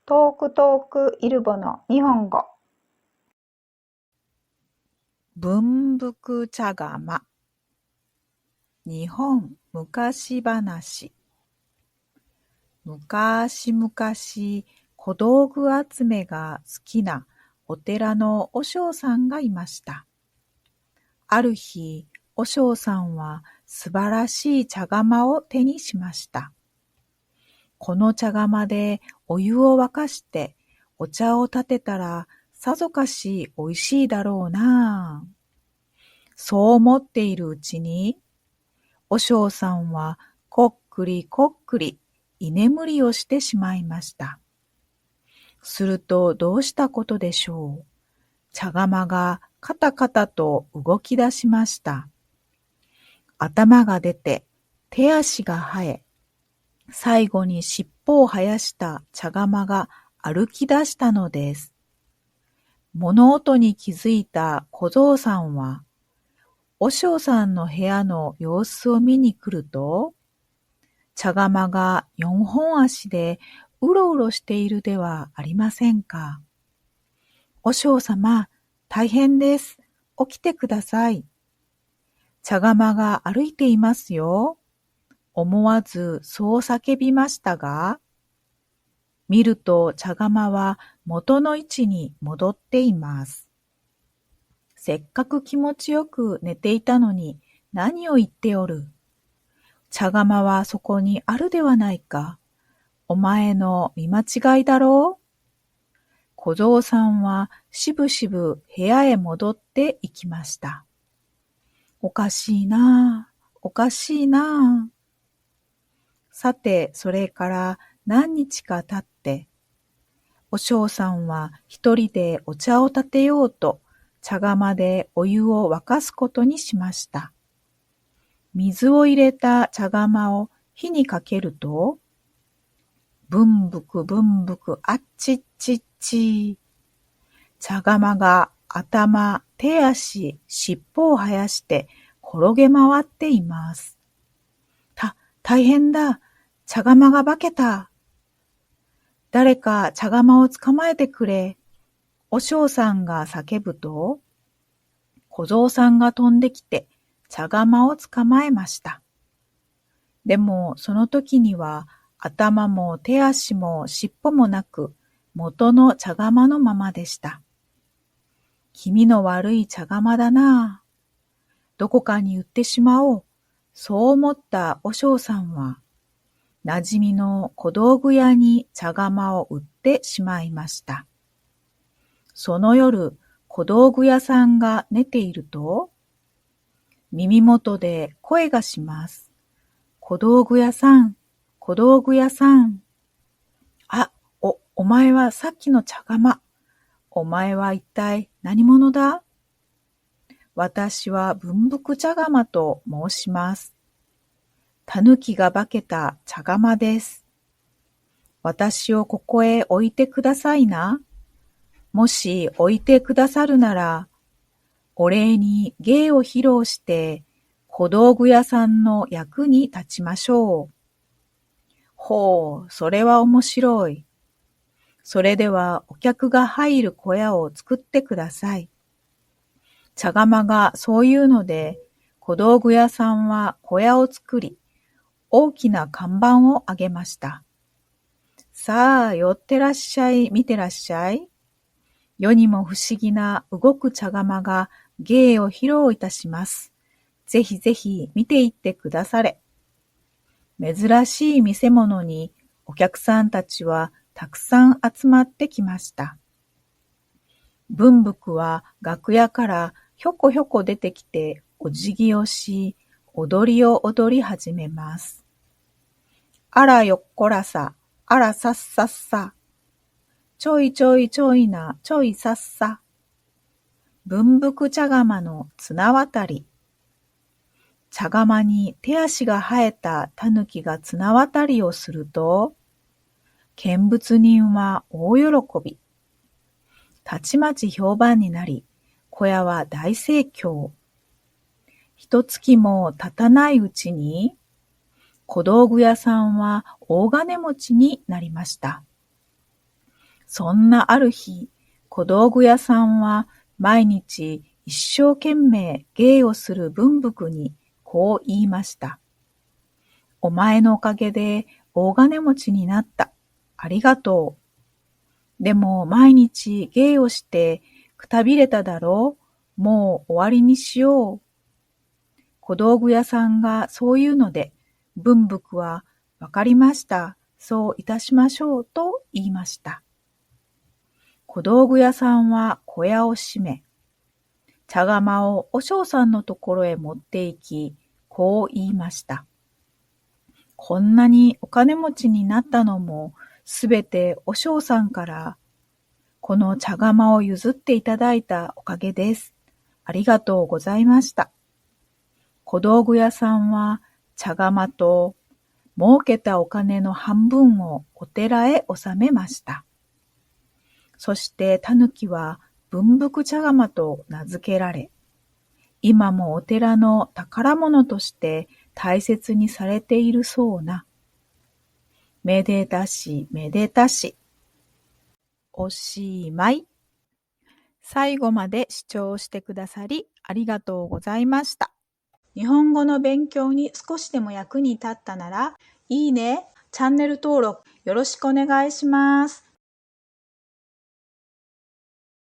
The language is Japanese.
トークトークイルボの日本語。文福茶釜。日本昔話。昔々、小道具集めが好きなお寺の和尚さんがいました。ある日、和尚さんは素晴らしい茶釜を手にしました。この茶釜でお湯を沸かしてお茶を立てたらさぞかしおいしいだろうなあ。そう思っているうちに、和尚さんはこっくりこっくり居眠りをしてしまいました。するとどうしたことでしょう。茶釜がカタカタと動き出しました。頭が出て、手足が生え、最後に尻尾を生やした茶釜が歩き出したのです。物音に気づいた小僧さんは、和尚さんの部屋の様子を見に来ると、茶釜が四本足でうろうろしているではありませんか。和尚様、大変です。起きてください。茶釜が歩いていますよ。思わずそう叫びましたが、見ると茶釜は元の位置に戻っています。せっかく気持ちよく寝ていたのに何を言っておる。茶釜はそこにあるではないか。お前の見間違いだろう。小僧さんはしぶしぶ部屋へ戻って行きました。おかしいなあ、おかしいなあ。さて、それから何日か経って、和尚さんは一人でお茶を立てようと茶釜でお湯を沸かすことにしました。水を入れた茶釜を火にかけると、ブンブクブンブクあっちっちっち。茶釜が頭、手足、尻尾を生やして転げ回っています。大変だ。茶釜が化けた。誰か茶釜を捕まえてくれ。和尚さんが叫ぶと、小僧さんが飛んできて茶釜を捕まえました。でもその時には頭も手足も尻尾もなく元の茶釜のままでした。気味の悪い茶釜だなあ。どこかに売ってしまおう。そう思った和尚さんは、馴染みの小道具屋に茶釜を売ってしまいました。その夜、小道具屋さんが寝ていると、耳元で声がします。小道具屋さん、小道具屋さん。お前はさっきの茶釜。お前は一体何者だ？私は文福茶釜と申します。狸が化けた茶釜です。私をここへ置いてくださいな。もし置いてくださるなら、お礼に芸を披露して小道具屋さんの役に立ちましょう。ほう、それは面白い。それではお客が入る小屋を作ってください。茶釜がそういうので、小道具屋さんは小屋を作り、大きな看板をあげました。さあ、寄ってらっしゃい、見てらっしゃい。世にも不思議な動く茶釜が芸を披露いたします。ぜひぜひ見ていってくだされ。珍しい見せ物にお客さんたちはたくさん集まってきました。文福は楽屋からひょこひょこ出てきてお辞儀をし、踊りを踊り始めます。あらよっこらさ、あらさっさっさ。ちょいちょいちょいな、ちょいさっさ。文福茶釜の綱渡り。茶釜に手足が生えた狸が綱渡りをすると、見物人は大喜び。たちまち評判になり、小屋は大盛況。一月も経たないうちに、小道具屋さんは大金持ちになりました。そんなある日、小道具屋さんは毎日一生懸命芸をする文福にこう言いました。お前のおかげで大金持ちになった。ありがとう。でも毎日芸をしてくたびれただろう。もう終わりにしよう。小道具屋さんがそう言うので、文福はわかりました。そういたしましょうと言いました。小道具屋さんは小屋を閉め、茶釜を和尚さんのところへ持って行き、こう言いました。こんなにお金持ちになったのもすべて和尚さんからこの茶釜を譲っていただいたおかげです。ありがとうございました。小道具屋さんは茶釜と儲けたお金の半分をお寺へ納めました。そして狸は文福茶釜と名付けられ、今もお寺の宝物として大切にされているそうな。めでたしめでたし。おしまい。最後まで視聴してくださりありがとうございました。日本語の勉強に少しでも役に立ったなら、いいね、チャンネル登録よろしくお願いします。